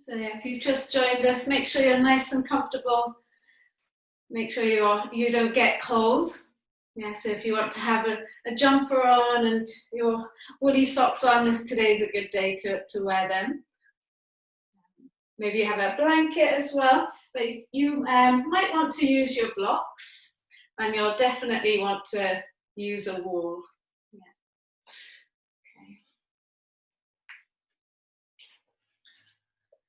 So yeah, if you've just joined us, make sure you're nice and comfortable. Make sure you don't get cold. Yeah, so if you want to have a jumper on and your woolly socks on, today's a good day to wear them. Maybe you have a blanket as well, but you might want to use your blocks, and you'll definitely want to use a wall. Yeah. Okay.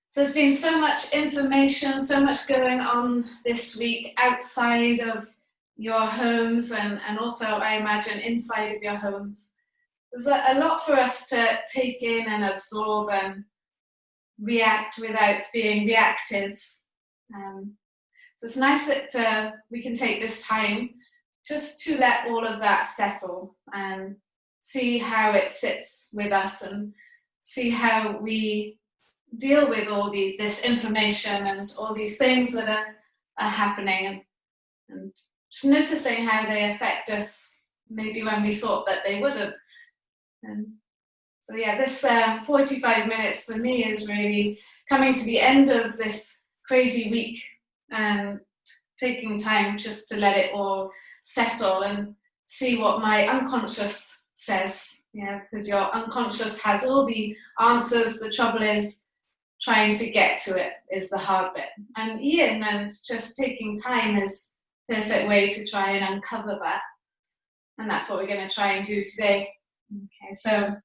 So there's been so much information, so much going on this week outside of your homes and also, I imagine, inside of your homes. There's a lot for us to take in and absorb and react without being reactive. So it's nice that we can take this time just to let all of that settle and see how it sits with us and see how we deal with all this information and all these things that are happening, and just noticing how they affect us maybe when we thought that they wouldn't. And so yeah, this 45 minutes for me is really coming to the end of this crazy week and taking time just to let it all settle and see what my unconscious says. Yeah, because your unconscious has all the answers. The trouble is trying to get to it is the hard bit. And Yin and just taking time is the perfect way to try and uncover that. And that's what we're going to try and do today. Okay, so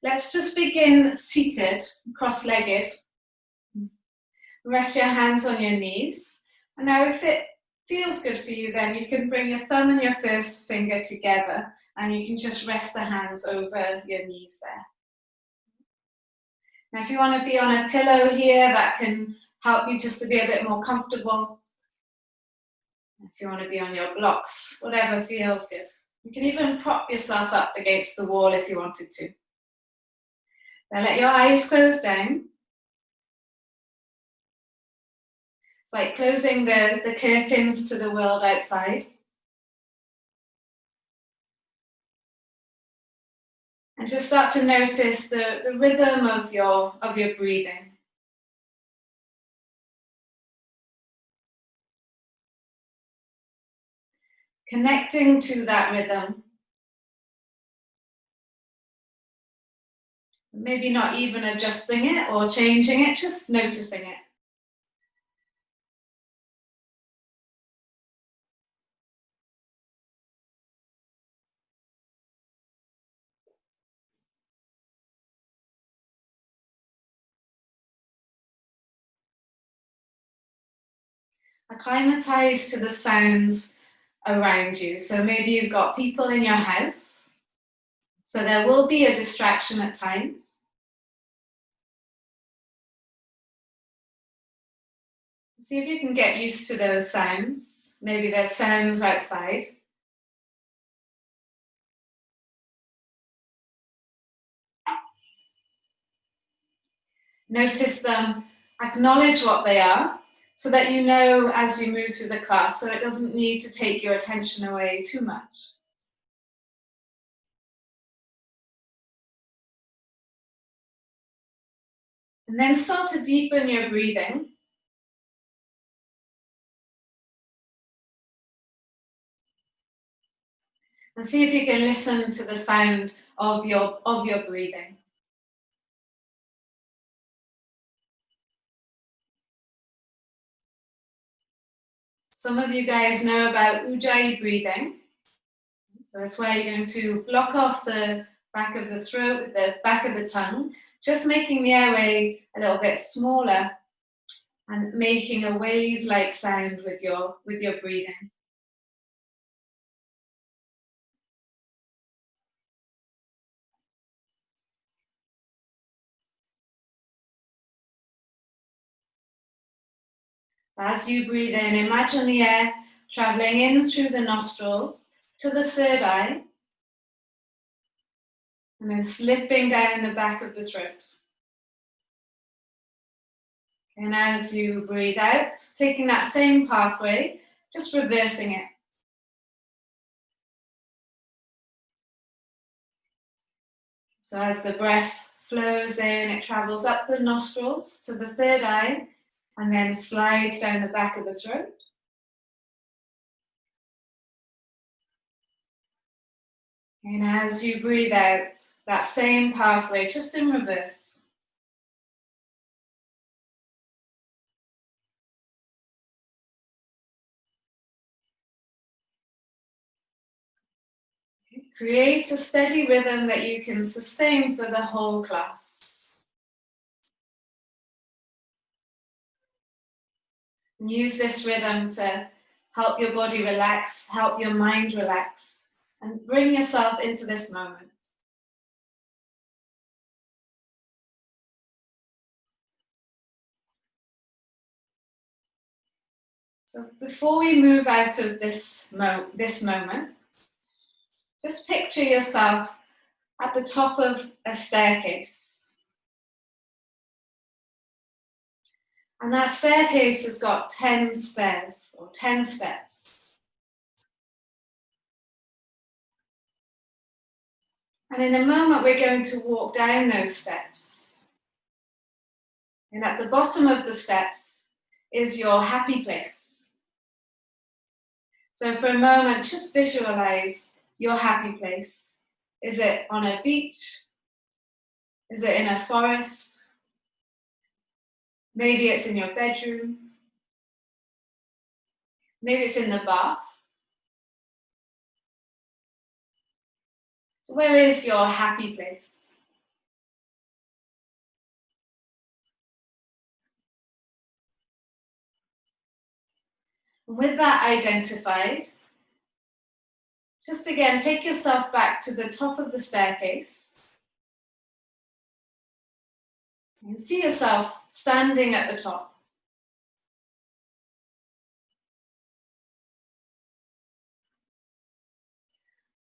let's just begin seated, cross-legged. Rest your hands on your knees. And now if it feels good for you, then you can bring your thumb and your first finger together, and you can just rest the hands over your knees there. Now if you want to be on a pillow here, that can help you just to be a bit more comfortable. If you want to be on your blocks, whatever feels good. You can even prop yourself up against the wall if you wanted to. Now let your eyes close down. It's like closing the curtains to the world outside. And just start to notice the rhythm of your breathing. Connecting to that rhythm. Maybe not even adjusting it or changing it, just noticing it. Acclimatize to the sounds around you. So maybe you've got people in your house. So there will be a distraction at times. See if you can get used to those sounds. Maybe there's sounds outside. Notice them, acknowledge what they are, so that you know as you move through the class, so it doesn't need to take your attention away too much. And then start to deepen your breathing. And see if you can listen to the sound of your breathing. Some of you guys know about Ujjayi breathing. So it's where you're going to block off the back of the throat with the back of the tongue, just making the airway a little bit smaller and making a wave-like sound with your breathing. As you breathe in, imagine the air traveling in through the nostrils to the third eye, and then slipping down the back of the throat. And as you breathe out, taking that same pathway, just reversing it. So as the breath flows in, it travels up the nostrils to the third eye, and then slides down the back of the throat. And as you breathe out, that same pathway, just in reverse. Create a steady rhythm that you can sustain for the whole class. And use this rhythm to help your body relax, help your mind relax, and bring yourself into this moment. So before we move out of this moment, just picture yourself at the top of a staircase. And that staircase has got 10 stairs or 10 steps. And in a moment, we're going to walk down those steps. And at the bottom of the steps is your happy place. So for a moment, just visualize your happy place. Is it on a beach? Is it in a forest? Maybe it's in your bedroom. Maybe it's in the bath. So where is your happy place? And with that identified, just again, take yourself back to the top of the staircase. And see yourself standing at the top.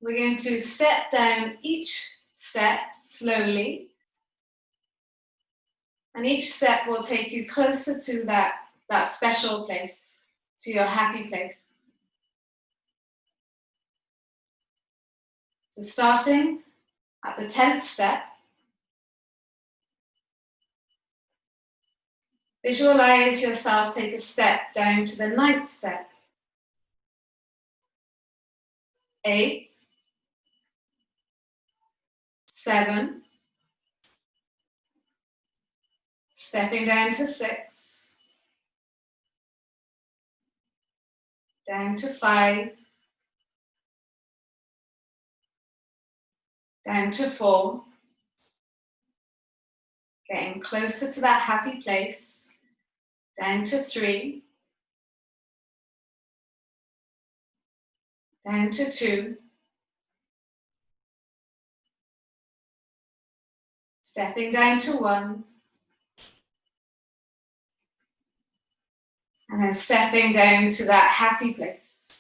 We're going to step down each step slowly. And each step will take you closer to that special place, to your happy place. So starting at the 10th step, visualize yourself take a step down to the 9th step. 8, 7, stepping down to 6, down to 5, down to 4, getting closer to that happy place, down to 3, down to 2, stepping down to 1, and then stepping down to that happy place.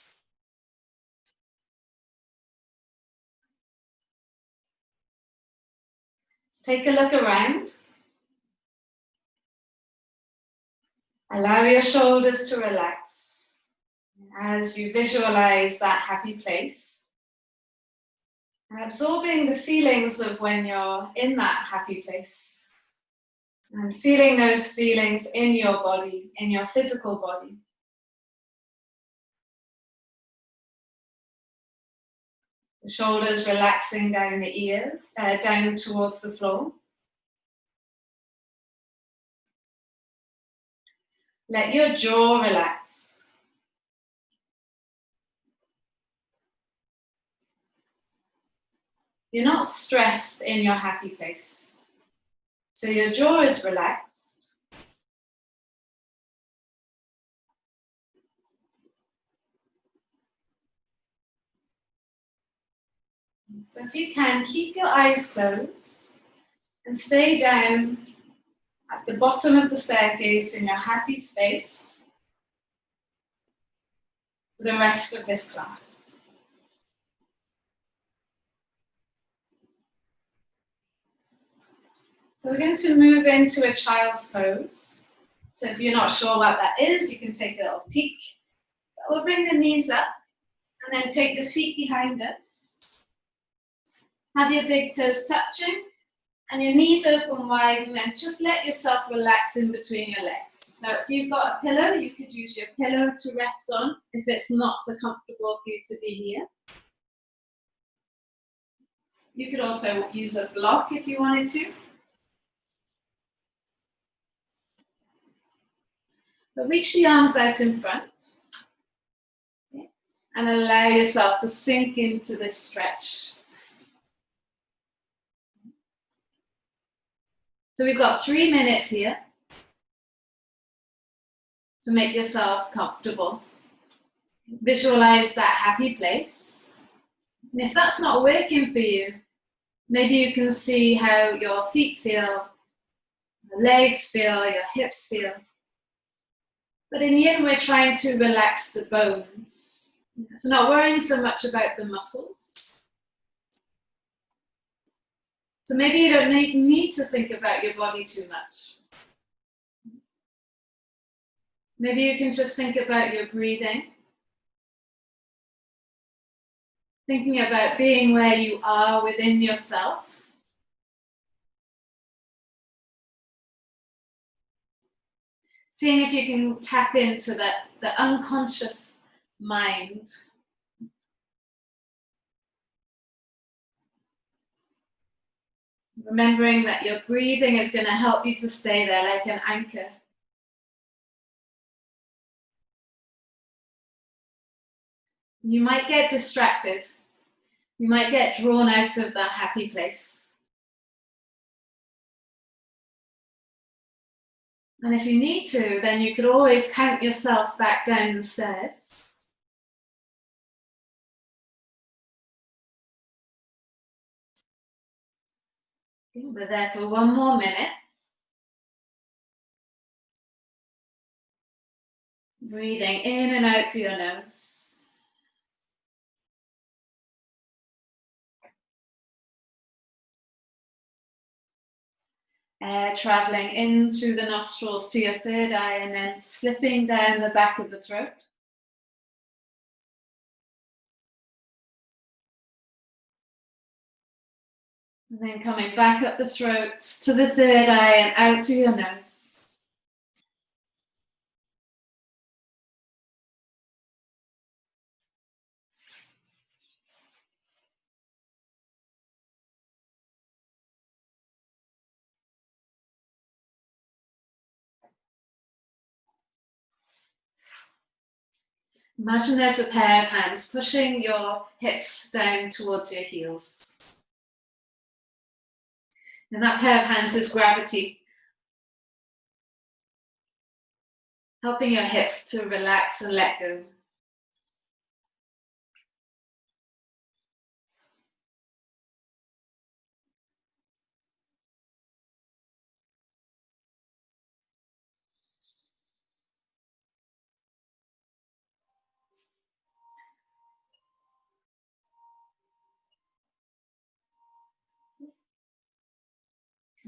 Let's take a look around. Allow your shoulders to relax as you visualize that happy place. And absorbing the feelings of when you're in that happy place. And feeling those feelings in your body, in your physical body. The shoulders relaxing down the ears, down towards the floor. Let your jaw relax. You're not stressed in your happy place. So your jaw is relaxed. So if you can, keep your eyes closed and stay down at the bottom of the staircase in your happy space for the rest of this class. So we're going to move into a child's pose. So if you're not sure what that is, you can take a little peek. We'll bring the knees up and then take the feet behind us. Have your big toes touching And your knees open wide, and then just let yourself relax in between your legs. So if you've got a pillow, you could use your pillow to rest on if it's not so comfortable for you to be here. You could also use a block if you wanted to. But reach the arms out in front. Okay. And allow yourself to sink into this stretch. So we've got 3 minutes here to make yourself comfortable. Visualize that happy place. And if that's not working for you, maybe you can see how your feet feel, your legs feel, your hips feel. But in Yin, we're trying to relax the bones. So not worrying so much about the muscles. So maybe you don't need to think about your body too much. Maybe you can just think about your breathing. Thinking about being where you are within yourself. Seeing if you can tap into the unconscious mind. Remembering that your breathing is going to help you to stay there like an anchor. You might get distracted. You might get drawn out of that happy place. And if you need to, then you could always count yourself back down the stairs. Okay, we're there for 1 more minute. Breathing in and out to your nose. Air traveling in through the nostrils to your third eye and then slipping down the back of the throat. And then coming back up the throat to the third eye and out through your nose. Imagine there's a pair of hands pushing your hips down towards your heels. And that pair of hands is gravity, helping your hips to relax and let go.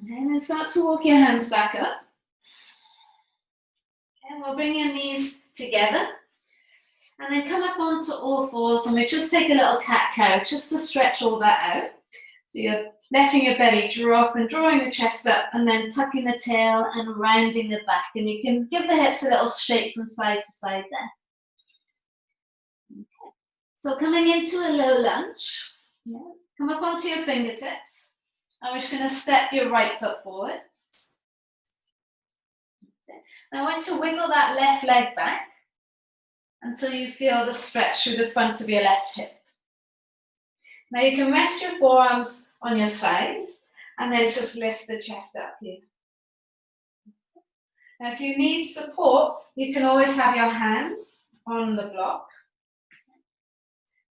And then start to walk your hands back up. And we'll bring your knees together. And then come up onto all fours, and we just take a little cat-cow just to stretch all that out. So you're letting your belly drop and drawing the chest up, and then tucking the tail and rounding the back. And you can give the hips a little shake from side to side there. Okay. So coming into a low lunge. Yeah. Come up onto your fingertips. And we're just going to step your right foot forwards. Now I want to wiggle that left leg back until you feel the stretch through the front of your left hip. Now you can rest your forearms on your thighs and then just lift the chest up here. Now if you need support, you can always have your hands on the block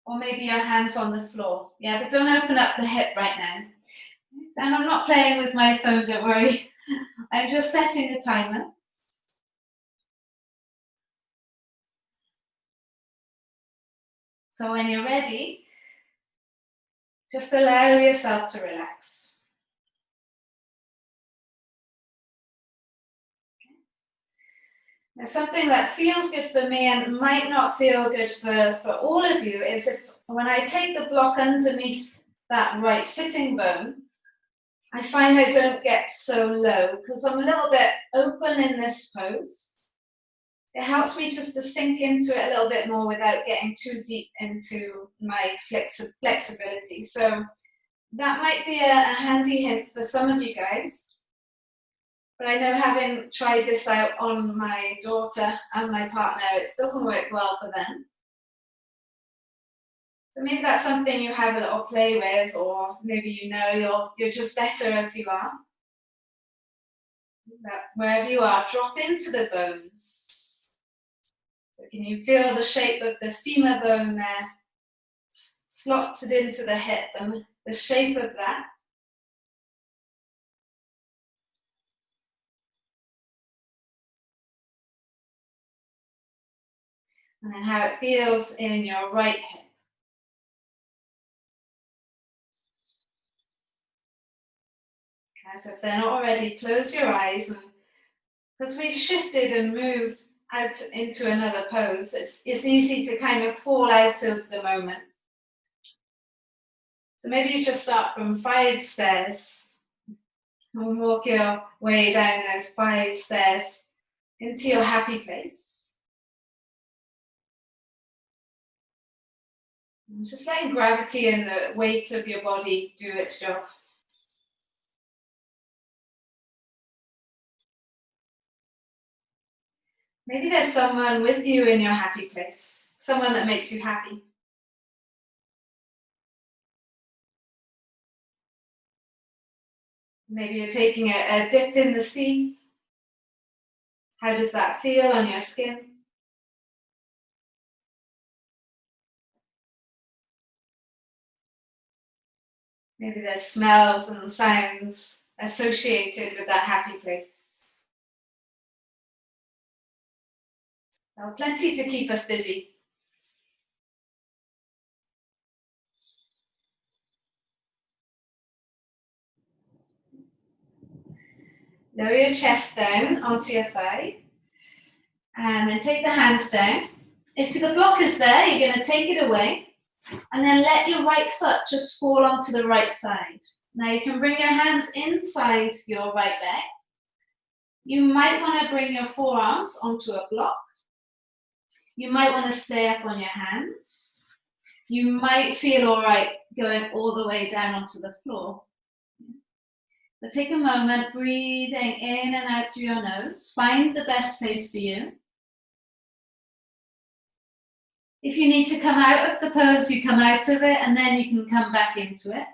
or maybe your hands on the floor. Yeah, but don't open up the hip right now. And I'm not playing with my phone, don't worry. I'm just setting the timer. So when you're ready, just allow yourself to relax. Okay. Now something that feels good for me and might not feel good for all of you is if when I take the block underneath that right sitting bone, I find I don't get so low because I'm a little bit open in this pose. It helps me just to sink into it a little bit more without getting too deep into my flexibility. So that might be a handy hint for some of you guys. But I know, having tried this out on my daughter and my partner, it doesn't work well for them. So maybe that's something you have a little play with, or maybe you're just better as you are. But wherever you are, drop into the bones. So can you feel the shape of the femur bone there, slotted into the hip, and the shape of that? And then how it feels in your right hip. Okay, so if they're not already, close your eyes, and because we've shifted and moved out into another pose, it's easy to kind of fall out of the moment. So maybe you just start from 5 stairs and walk your way down those 5 stairs into your happy place. And just letting gravity and the weight of your body do its job. Maybe there's someone with you in your happy place, someone that makes you happy. Maybe you're taking a dip in the sea. How does that feel on your skin? Maybe there's smells and sounds associated with that happy place. Well, plenty to keep us busy. Lower your chest down onto your thigh. And then take the hands down. If the block is there, you're going to take it away. And then let your right foot just fall onto the right side. Now you can bring your hands inside your right leg. You might want to bring your forearms onto a block. You might want to stay up on your hands. You might feel all right going all the way down onto the floor. But take a moment, breathing in and out through your nose. Find the best place for you. If you need to come out of the pose, you come out of it, and then you can come back into it.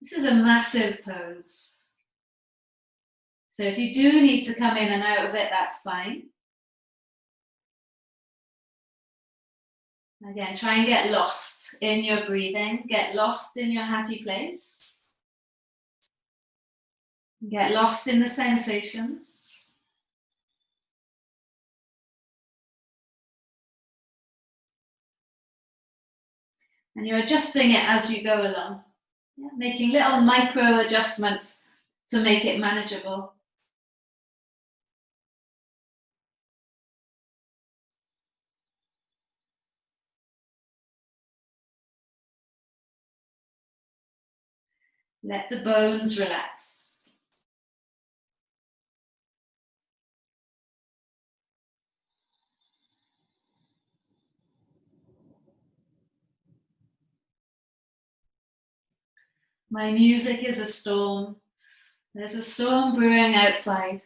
This is a massive pose. So if you do need to come in and out of it, that's fine. Again, try and get lost in your breathing. Get lost in your happy place. Get lost in the sensations. And you're adjusting it as you go along. Yeah, making little micro adjustments to make it manageable. Let the bones relax. My music is a storm. There's a storm brewing outside.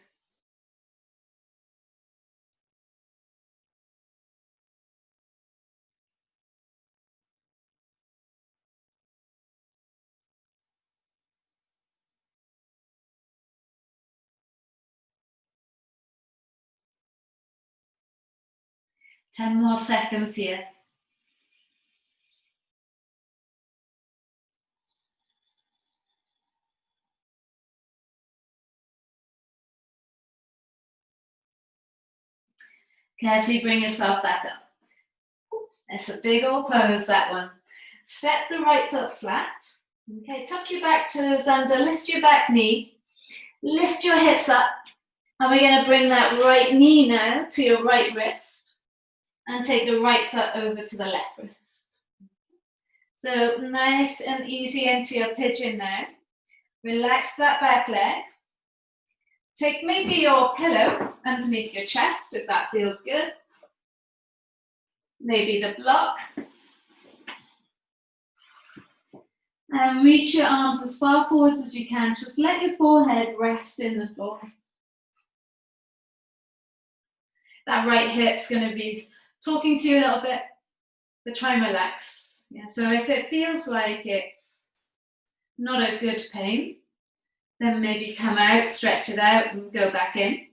Ten more seconds here. Carefully bring yourself back up. It's a big old pose, that one. Step the right foot flat. Okay, tuck your back toes under, lift your back knee, lift your hips up, and we're going to bring that right knee now to your right wrist and take the right foot over to the left wrist. So nice and easy into your pigeon now. Relax that back leg. Take maybe your pillow underneath your chest if that feels good. Maybe the block. And reach your arms as far forwards as you can. Just let your forehead rest in the floor. That right hip's going to be talking to you a little bit, but try and relax. Yeah, so if it feels like it's not a good pain, then maybe come out, stretch it out, and go back in.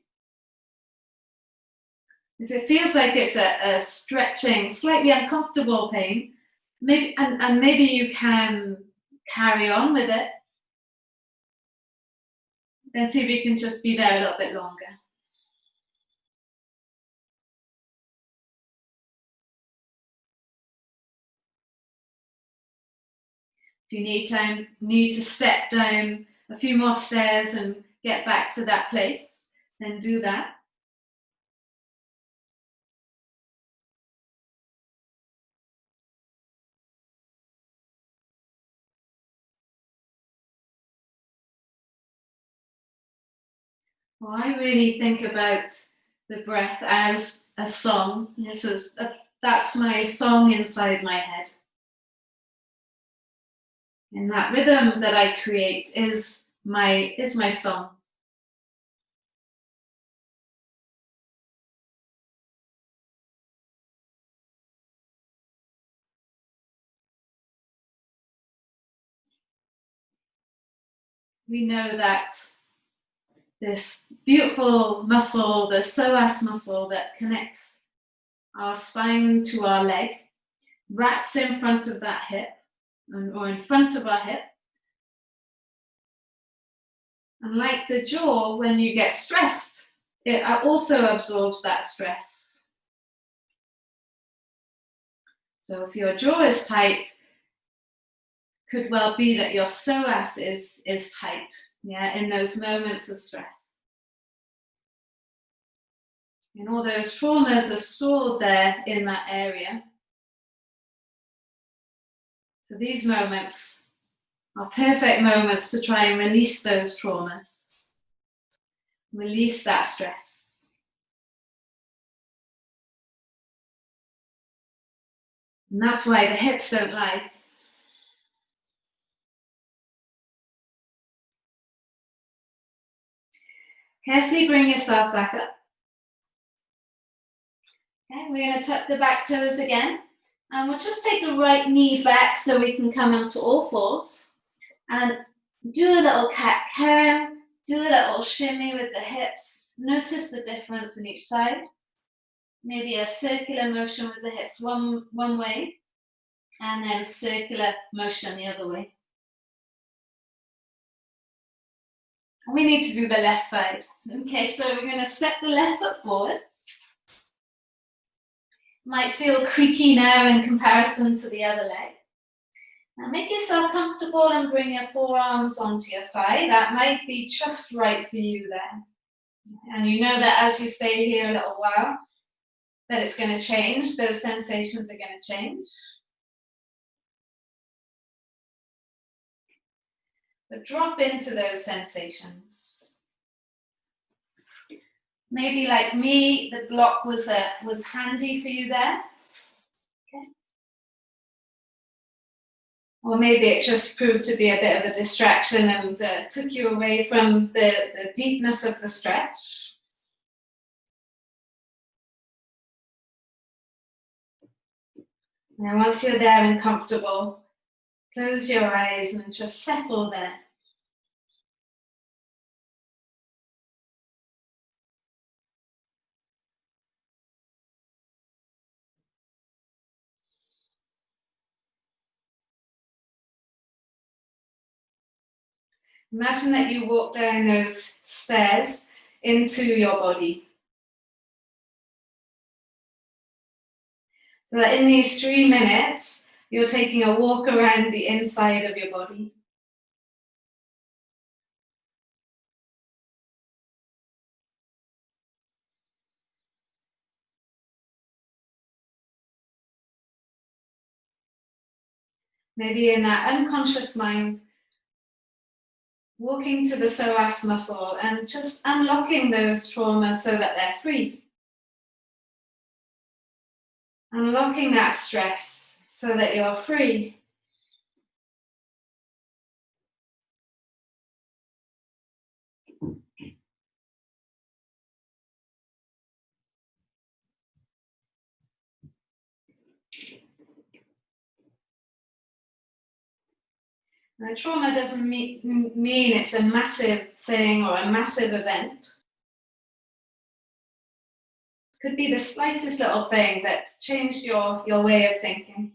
If it feels like it's a stretching, slightly uncomfortable pain, maybe and maybe you can carry on with it, then see if you can just be there a little bit longer. If you need to step down a few more stairs and get back to that place, then do that. Well, I really think about the breath as a song. Yeah, so that's my song inside my head. And that rhythm that I create is my song. We know that this beautiful muscle, the psoas muscle that connects our spine to our leg, wraps in front of that hip, or in front of our hip. And like the jaw, when you get stressed, it also absorbs that stress. So if your jaw is tight, could well be that your psoas is tight, yeah, in those moments of stress. And all those traumas are stored there in that area. So these moments are perfect moments to try and release those traumas, release that stress. And that's why the hips don't lie. Carefully bring yourself back up. Okay, we're going to tuck the back toes again. And we'll just take the right knee back so we can come onto all fours. And do a little cat-cow, do a little shimmy with the hips. Notice the difference in each side. Maybe a circular motion with the hips one way, and then circular motion the other way. And we need to do the left side. Okay, so we're going to step the left foot forwards. Might feel creaky now in comparison to the other leg. Now make yourself comfortable and bring your forearms onto your thigh. That might be just right for you there. And you know that as you stay here a little while, that it's going to change. Those sensations are going to change. But drop into those sensations. Maybe like me, the block was handy for you there. Okay. Or maybe it just proved to be a bit of a distraction and took you away from the deepness of the stretch. Now once you're there and comfortable, close your eyes and just settle there. Imagine that you walk down those stairs into your body. So that in these 3 minutes, you're taking a walk around the inside of your body. Maybe in that unconscious mind, walking to the psoas muscle and just unlocking those traumas so that they're free. Unlocking that stress so that you're free. Now, trauma doesn't mean it's a massive thing or a massive event. It could be the slightest little thing that's changed your way of thinking.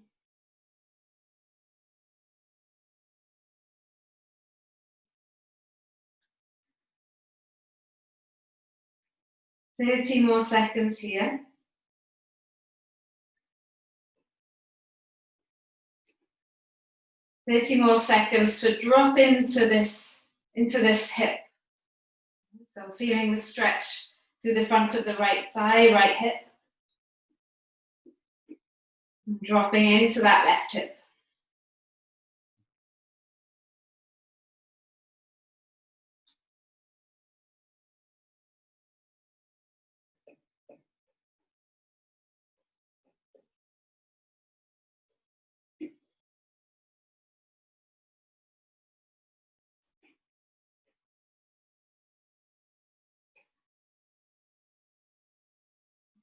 "30 more seconds here. "30 more seconds to drop into this hip. So feeling the stretch through the front of the right thigh, right hip. And dropping into that left hip.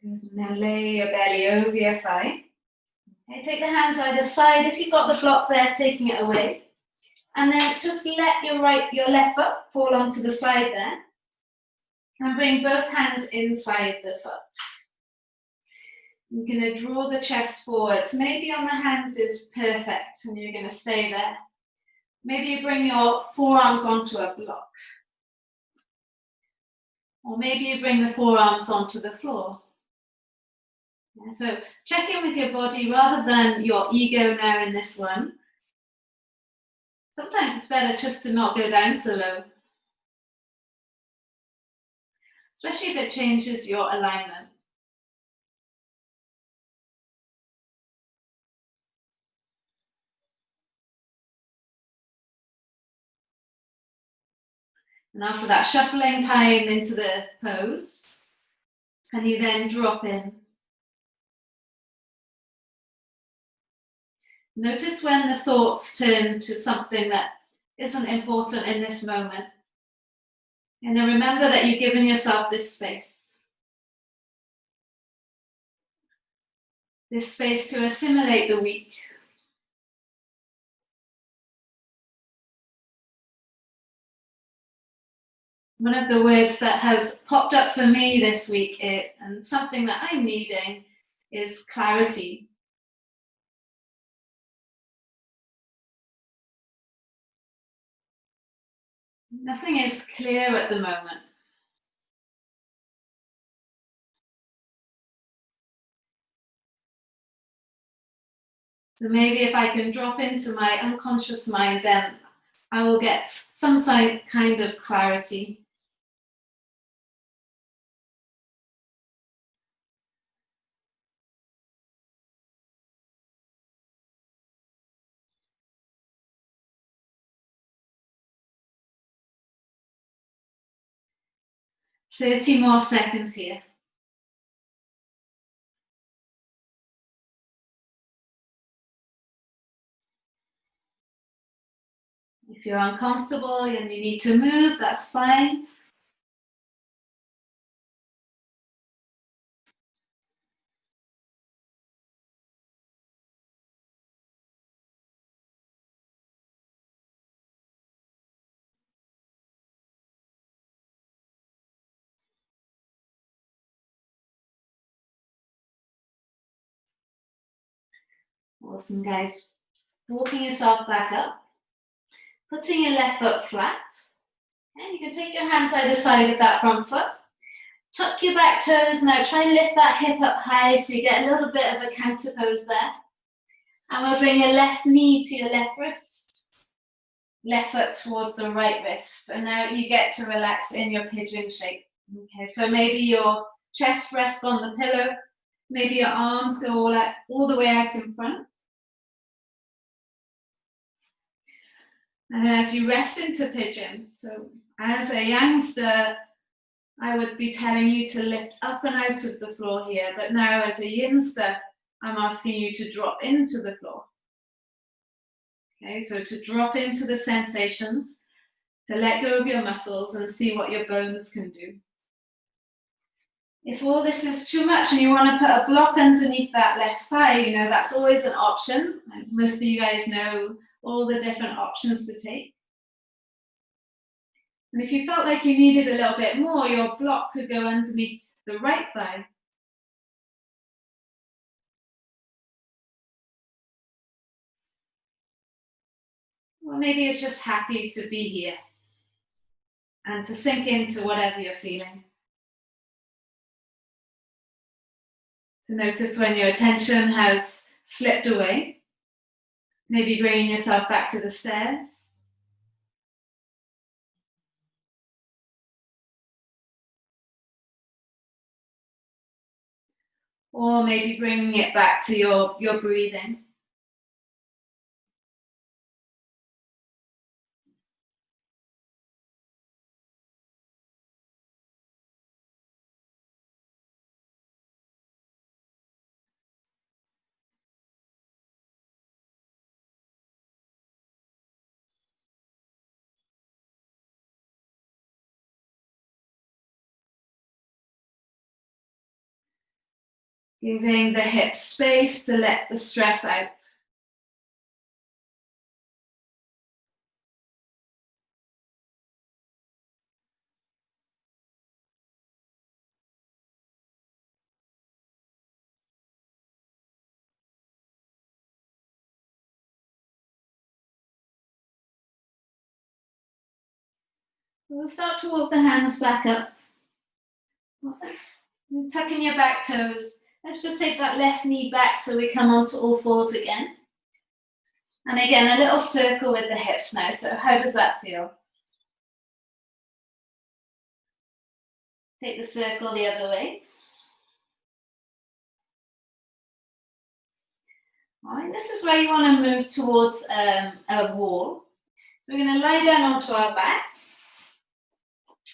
Good. And then lay your belly over your thigh. Okay, take the hands either side. If you've got the block there, taking it away. And then just let your left foot fall onto the side there. And bring both hands inside the foot. You're going to draw the chest forwards. Maybe on the hands is perfect and you're going to stay there. Maybe you bring your forearms onto a block. Or maybe you bring the forearms onto the floor. Yeah, so check in with your body rather than your ego now in this one. Sometimes it's better just to not go down so low. Especially if it changes your alignment. And after that shuffling time into the pose, can you then drop in? Notice when the thoughts turn to something that isn't important in this moment. And then remember that you've given yourself this space. This space to assimilate the week. One of the words that has popped up for me this week, and something that I'm needing, is clarity. Nothing is clear at the moment. So maybe if I can drop into my unconscious mind, then I will get some kind of clarity. "30 more seconds here. If you're uncomfortable and you need to move, that's fine. Awesome, guys. Walking yourself back up. Putting your left foot flat. And you can take your hands either side of that front foot. Tuck your back toes. Now try and lift that hip up high so you get a little bit of a counter pose there. And we'll bring your left knee to your left wrist. Left foot towards the right wrist. And now you get to relax in your pigeon shape. Okay, so maybe your chest rests on the pillow. Maybe your arms go all the way out in front. And then as you rest into pigeon, so as a youngster, I would be telling you to lift up and out of the floor here, but now as a yinster, I'm asking you to drop into the floor. Okay, so to drop into the sensations, to let go of your muscles and see what your bones can do. If all this is too much and you want to put a block underneath that left thigh, you know, that's always an option. Most of you guys know all the different options to take. And if you felt like you needed a little bit more, your block could go underneath the right thigh. Or maybe you're just happy to be here and to sink into whatever you're feeling. To notice when your attention has slipped away, maybe bringing yourself back to the stairs. Or maybe bringing it back to your breathing. Giving the hips space to let the stress out. We'll start to walk the hands back up. Tucking your back toes. Let's just take that left knee back so we come onto all fours again. And again, a little circle with the hips now. So how does that feel? Take the circle the other way. All right, this is where you want to move towards a wall. So we're going to lie down onto our backs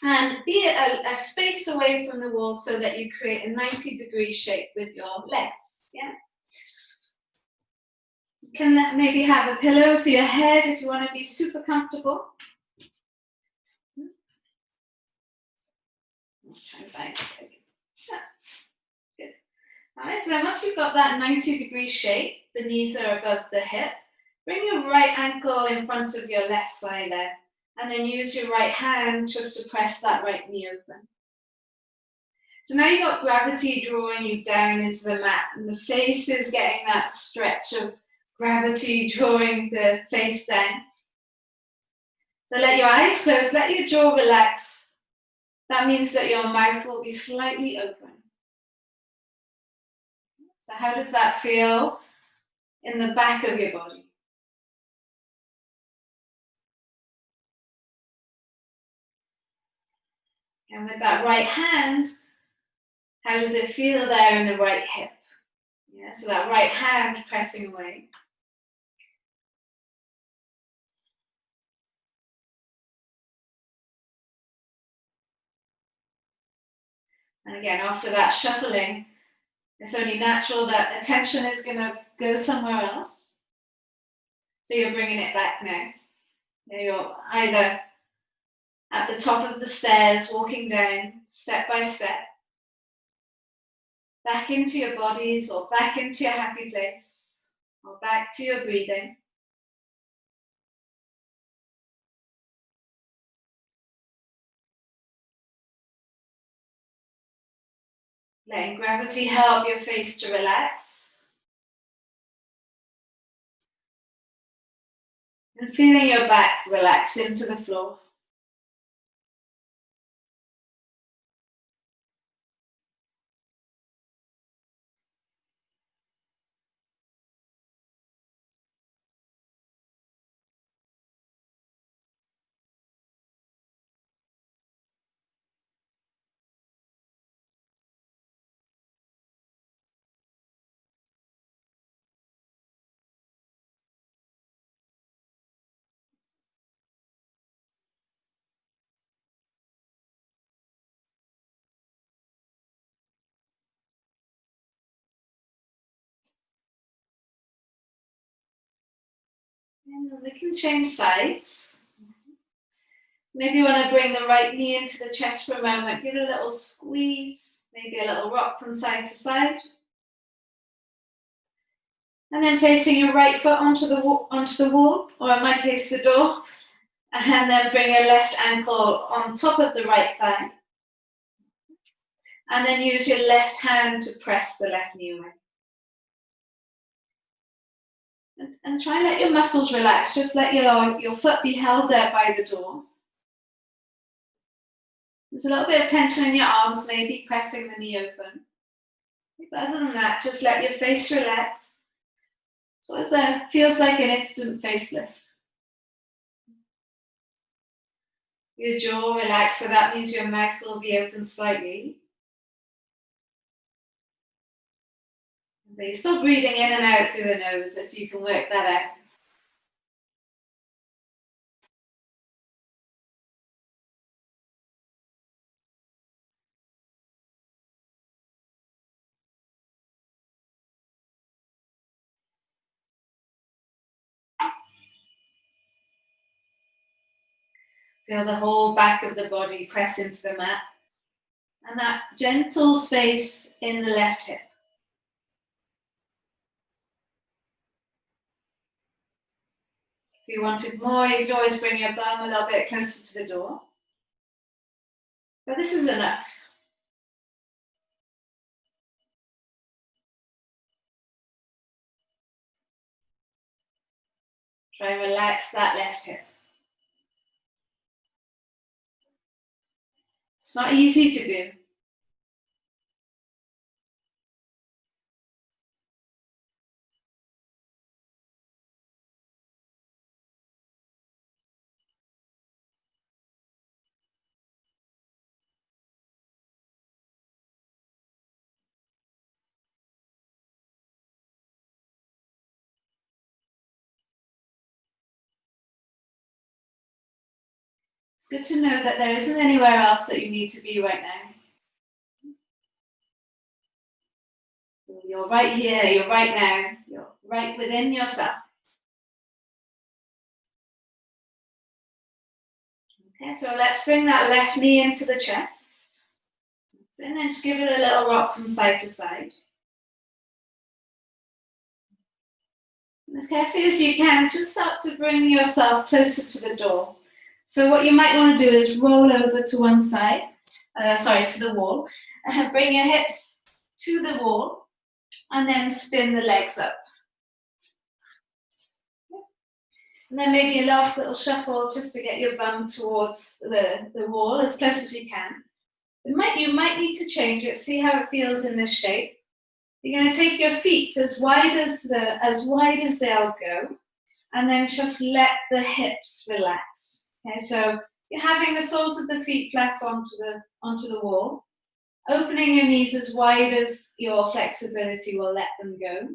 and be a space away from the wall so that you create a 90-degree shape with your legs. Yeah. You can maybe have a pillow for your head if you want to be super comfortable. Try and find it. Yeah. Good. All right, so then once you've got that 90-degree shape, the knees are above the hip, bring your right ankle in front of your left thigh there, and then use your right hand just to press that right knee open. So now you've got gravity drawing you down into the mat, and the face is getting that stretch of gravity drawing the face down. So let your eyes close, let your jaw relax. That means that your mouth will be slightly open. So how does that feel in the back of your body? And with that right hand, how does it feel there in the right hip? Yeah, so that right hand pressing away. And again, after that shuffling, it's only natural that attention is going to go somewhere else. So you're bringing it back now. You're either at the top of the stairs, walking down step by step, back into your bodies or back into your happy place, or back to your breathing. Letting gravity help your face to relax. And feeling your back relax into the floor. And we can change sides. Maybe you want to bring the right knee into the chest for a moment. Give it a little squeeze, maybe a little rock from side to side. And then placing your right foot onto the wall, or in my case, the door. And then bring your left ankle on top of the right thigh. And then use your left hand to press the left knee away. And try and let your muscles relax. Just let your foot be held there by the door. There's a little bit of tension in your arms, maybe pressing the knee open. But other than that, just let your face relax. So it feels like an instant facelift. Your jaw relaxed, so that means your mouth will be open slightly. But you're still breathing in and out through the nose, if you can work that out. Feel the whole back of the body press into the mat. And that gentle space in the left hip. If you wanted more, you could always bring your bum a little bit closer to the door. But this is enough. Try and relax that left hip. It's not easy to do. It's good to know that there isn't anywhere else that you need to be right now. You're right here, you're right now, you're right within yourself. Okay, so let's bring that left knee into the chest. And then just give it a little rock from side to side. And as carefully as you can, just start to bring yourself closer to the door. So what you might want to do is roll over to one side, to the wall. Bring your hips to the wall and then spin the legs up. And then maybe a last little shuffle just to get your bum towards the wall as close as you can. You might need to change it, see how it feels in this shape. You're going to take your feet as wide as they'll go, and then just let the hips relax. Okay, so you're having the soles of the feet flat onto the wall, opening your knees as wide as your flexibility will let them go.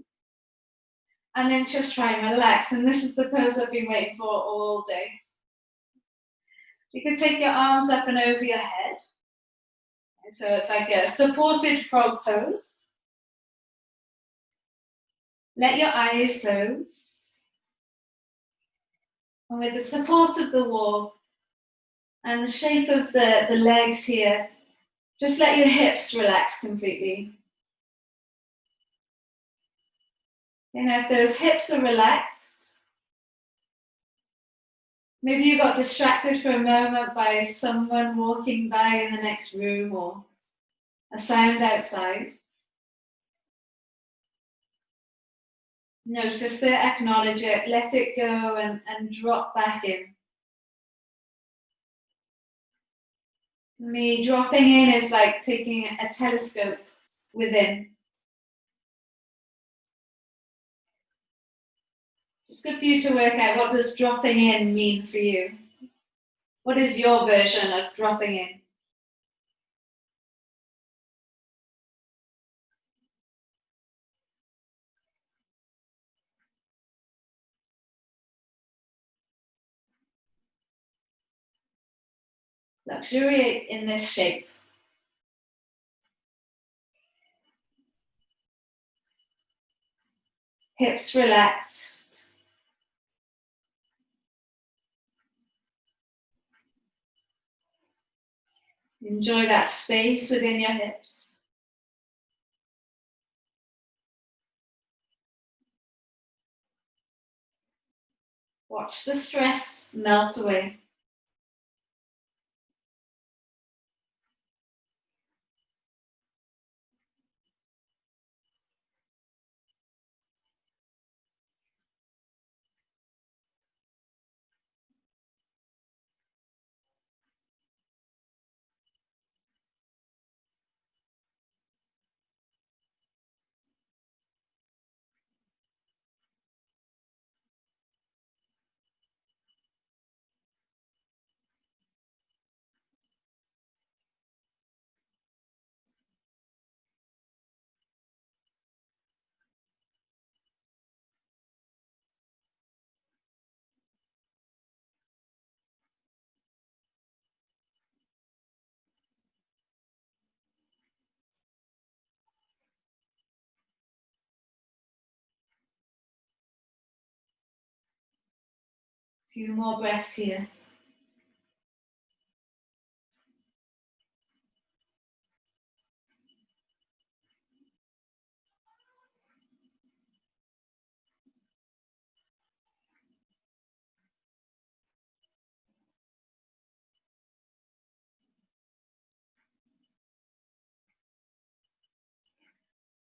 And then just try and relax. And this is the pose I've been waiting for all day. You can take your arms up and over your head. And so it's like a supported frog pose. Let your eyes close. And with the support of the wall and the shape of the legs here, just let your hips relax completely. If those hips are relaxed, maybe you got distracted for a moment by someone walking by in the next room or a sound outside. Notice it, acknowledge it, let it go and drop back in. For me, dropping in is like taking a telescope within. It's good for you to work out, what does dropping in mean for you? What is your version of dropping in? Luxuriate in this shape. Hips relaxed. Enjoy that space within your hips. Watch the stress melt away. A few more breaths here.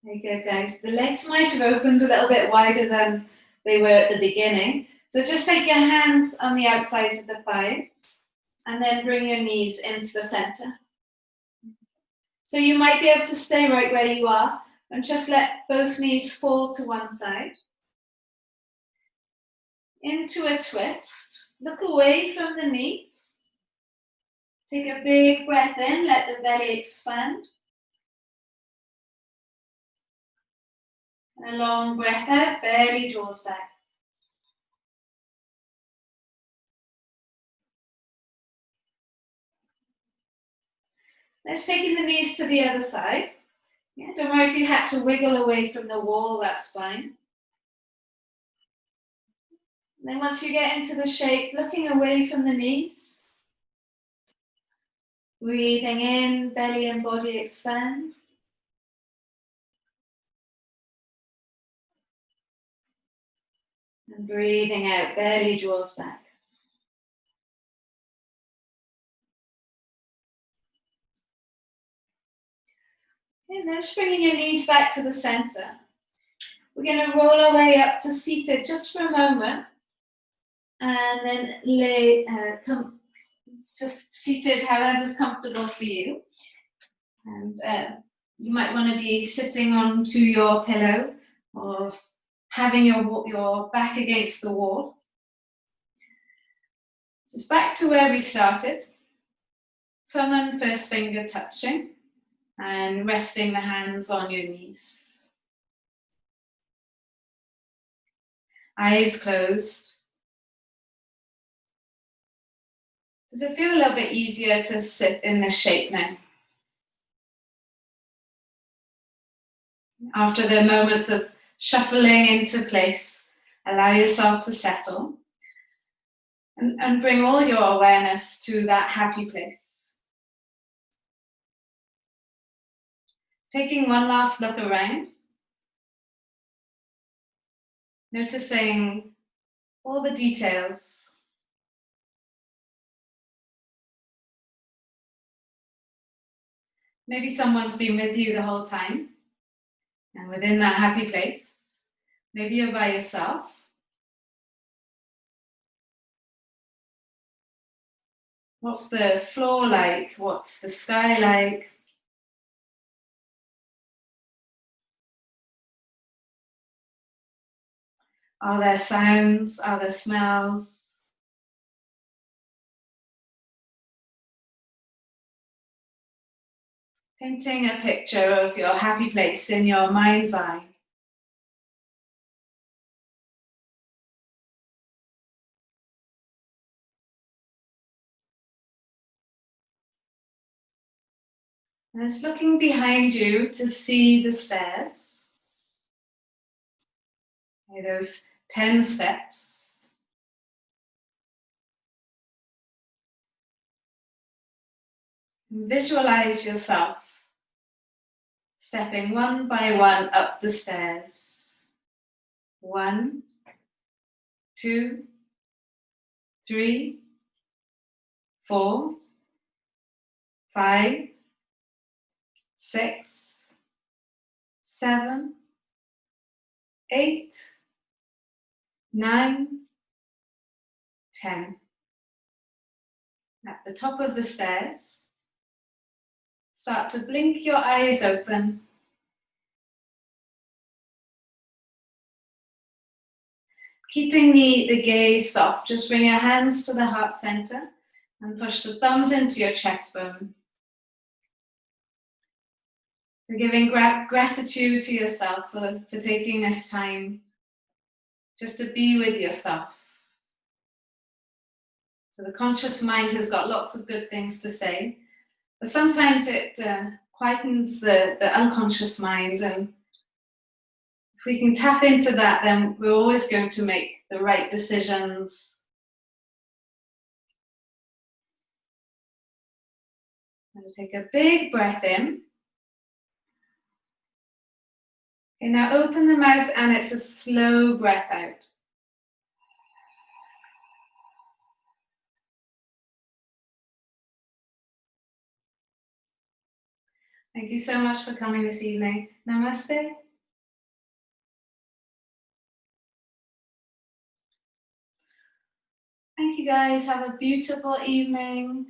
Very good, guys. The legs might have opened a little bit wider than they were at the beginning. So just take your hands on the outsides of the thighs and then bring your knees into the center. So you might be able to stay right where you are and just let both knees fall to one side. Into a twist. Look away from the knees. Take a big breath in, let the belly expand. And a long breath out, belly draws back. Let's take the knees to the other side. Yeah, don't worry if you had to wiggle away from the wall, that's fine. And then once you get into the shape, looking away from the knees. Breathing in, belly and body expands. And breathing out, belly draws back. And then just bringing your knees back to the center. We're going to roll our way up to seated just for a moment. And then come just seated however's comfortable for you. And you might want to be sitting onto your pillow or having your back against the wall. So it's back to where we started. Thumb and first finger touching and resting the hands on your knees. Eyes closed. Does it feel a little bit easier to sit in this shape now? After the moments of shuffling into place, allow yourself to settle and bring all your awareness to that happy place. Taking one last look around, noticing all the details. Maybe someone's been with you the whole time, and within that happy place, maybe you're by yourself. What's the floor like? What's the sky like? Are there sounds? Are there smells? Painting a picture of your happy place in your mind's eye. And it's looking behind you to see the stairs. Those 10 steps. Visualize yourself stepping one by one up the stairs. 1, 2, 3, 4, 5, 6, 7, 8, 9, 10. At the top of the stairs, start to blink your eyes open. Keeping the gaze soft, just bring your hands to the heart center and push the thumbs into your chest bone. You're giving gratitude to yourself for taking this time just to be with yourself. So the conscious mind has got lots of good things to say, but sometimes it quietens the unconscious mind, and if we can tap into that, then we're always going to make the right decisions. And take a big breath in. Okay, now open the mouth and it's a slow breath out. Thank you so much for coming this evening. Namaste. Thank you guys. Have a beautiful evening.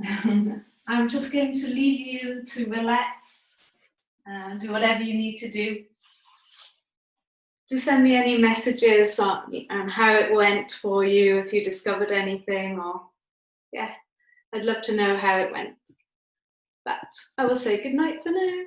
I'm just going to leave you to relax and do whatever you need to do. Do send me any messages on how it went for you, if you discovered anything, or yeah, I'd love to know how it went. But I will say good night for now.